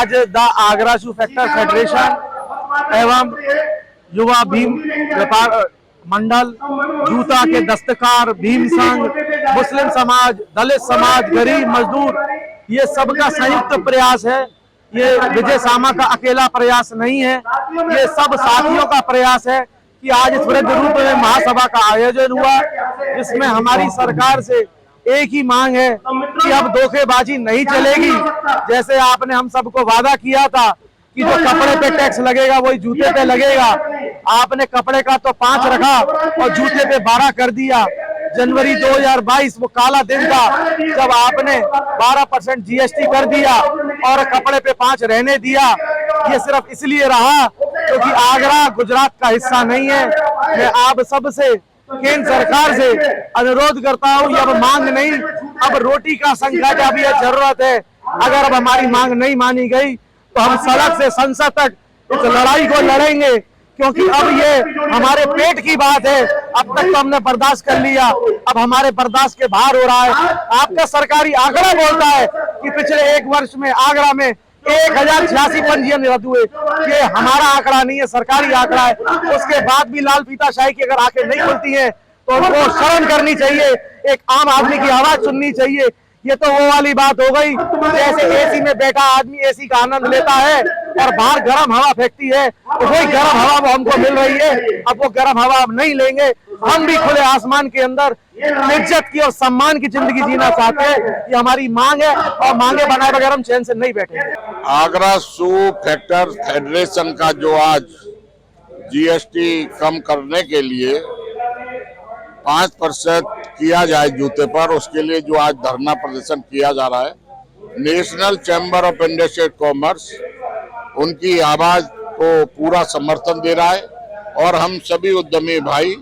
आज the Agra shoe factor federation एवं युवा भीम व्यापार मंडल, जूता के दस्तकार, भीम संघ, मुस्लिम समाज, दलित समाज, गरीब मजदूर, ये सबका संयुक्त प्रयास है। ये विजय सामा का अकेला प्रयास नहीं है, ये सब साथियों का प्रयास है कि आज इस वृद्ध रूप में महासभा का आयोजन हुआ, जिसमें हमारी सरकार से एक ही मांग है कि अब धोखेबाजी नहीं चलेगी। जैसे आपने हम सबको वादा किया था कि जो कपड़े पे टैक्स लगेगा वही जूते पे लगेगा, आपने कपड़े का तो 5 रखा और जूते पे 12 कर दिया। जनवरी 2022 वो काला दिन था जब आपने 12% जीएसटी कर दिया और कपड़े पे 5 रहने दिया। ये सिर्फ इसलिए रहा क्योंकि आगरा गुजरात का हिस्सा नहीं है। मैं आप सबसे, केंद्र सरकार से अनुरोध करता हूँ, अब मांग नहीं, अब रोटी का संकट, अब ये जरूरत है। अगर अब हमारी मांग नहीं मानी गई तो हम सड़क से संसद तक इस लड़ाई को लड़ेंगे, क्योंकि अब ये हमारे पेट की बात है। अब तक तो हमने बर्दाश्त कर लिया, अब हमारे बर्दाश्त के बाहर हो रहा है। आपका सरकारी आंकड़ा बोलता है कि पिछले 1 वर्ष में आगरा में 1086 पंजीयन रद्द हुए। ये हमारा आंकड़ा नहीं है, सरकारी आंकड़ा है। उसके बाद भी लाल फीताशाही की अगर आंखें नहीं खुलती हैं तो उनको शर्म करनी चाहिए, एक आम आदमी की आवाज सुननी चाहिए। ये तो वो वाली बात हो गई जैसे एसी में बैठा आदमी एसी का आनंद लेता है और बाहर गर्म हवा फेंकती है, तो वही गर्म हवा वो हमको मिल रही है। अब वो गर्म हवा हम नहीं लेंगे, हम भी खुले आसमान के अंदर इज्जत की और सम्मान की जिंदगी जीना चाहते हैं। ये हमारी मांग है और मांगे बनाए बगैर हम चैन से नहीं बैठेंगे। आगरा शू फैक्टर फेडरेशन का जो आज जीएसटी कम करने के लिए 5% किया जाए जूते पर, उसके लिए जो आज धरना प्रदर्शन किया जा रहा है, national chamber of industry and commerce उनकी आवाज को पूरा समर्थन दे रहा है। और हम सभी उद्यमी भाई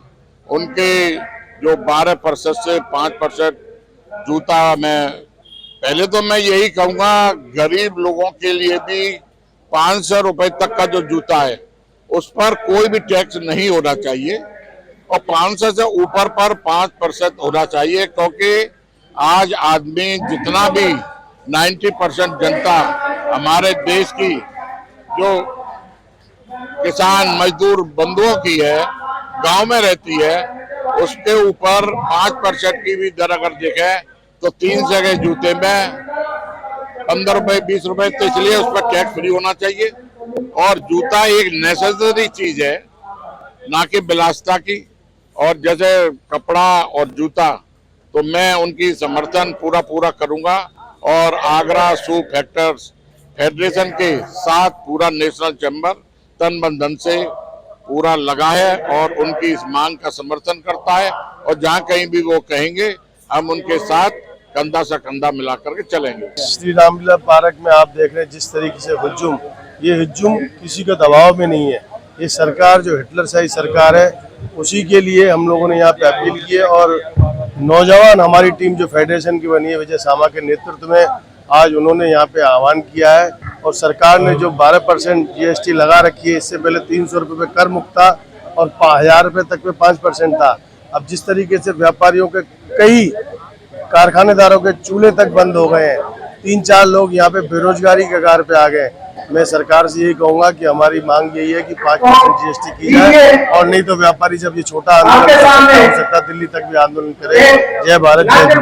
उनके जो 12% से 5% जूता में, पहले तो मैं यही कहूँगा गरीब लोगों के लिए भी 500 रुपए तक का जो जूता है उस पर कोई भी टैक्स नहीं होना चाहिए और 500 से ऊपर पर 5% होना चाहिए, क्योंकि आज आदमी जितना भी 90% जनता हमारे देश की जो किसान मजदूर बंधुओं की है, गांव में रहती है, उसके ऊपर 5% की भी दर अगर देखे तो 300 के जूते में 15 रुपए 20 रुपए, तो इसलिए उस पर टैक्स फ्री होना चाहिए। और जूता एक नेसेसरी चीज है, ना कि विलासिता की। और जैसे कपड़ा और जूता तो मैं उनकी समर्थन पूरा करूंगा और आगरा शू फैक्टर्स फेडरेशन के साथ पूरा नेशनल चैम्बर तन मन धन से पूरा लगा है और उनकी इस मांग का समर्थन करता है। और जहां कहीं भी वो कहेंगे हम उनके साथ कंधा से कंधा मिला करके चलेंगे। श्री रामलीला पार्क में आप देख रहे हैं जिस तरीके से हुज्जुम, ये हुज्जुम किसी का दबाव में नहीं है। ये सरकार जो हिटलरशाही सरकार है उसी के लिए हम लोगों ने यहाँ पे अपील की है। और नौजवान हमारी टीम जो फेडरेशन की बनी है विजय सामा के नेतृत्व में, आज उन्होंने यहाँ पे आह्वान किया है। और सरकार ने जो 12% जीएसटी लगा रखी है, इससे पहले 300 रुपये पे कर मुक्त था और 1000 रुपये तक पे 5% था। अब जिस तरीके से व्यापारियों के कई कारखानेदारों के चूल्हे तक बंद हो गए हैं, 3-4 लोग यहाँ पे बेरोजगारी के कगार पे आ गए। मैं सरकार से यही कहूंगा कि हमारी मांग यही है कि 5% जीएसटी की जाए, और नहीं तो व्यापारी जब ये छोटा आंदोलन हो सकता है दिल्ली तक भी आंदोलन करे। जय भारत, जय हिंद।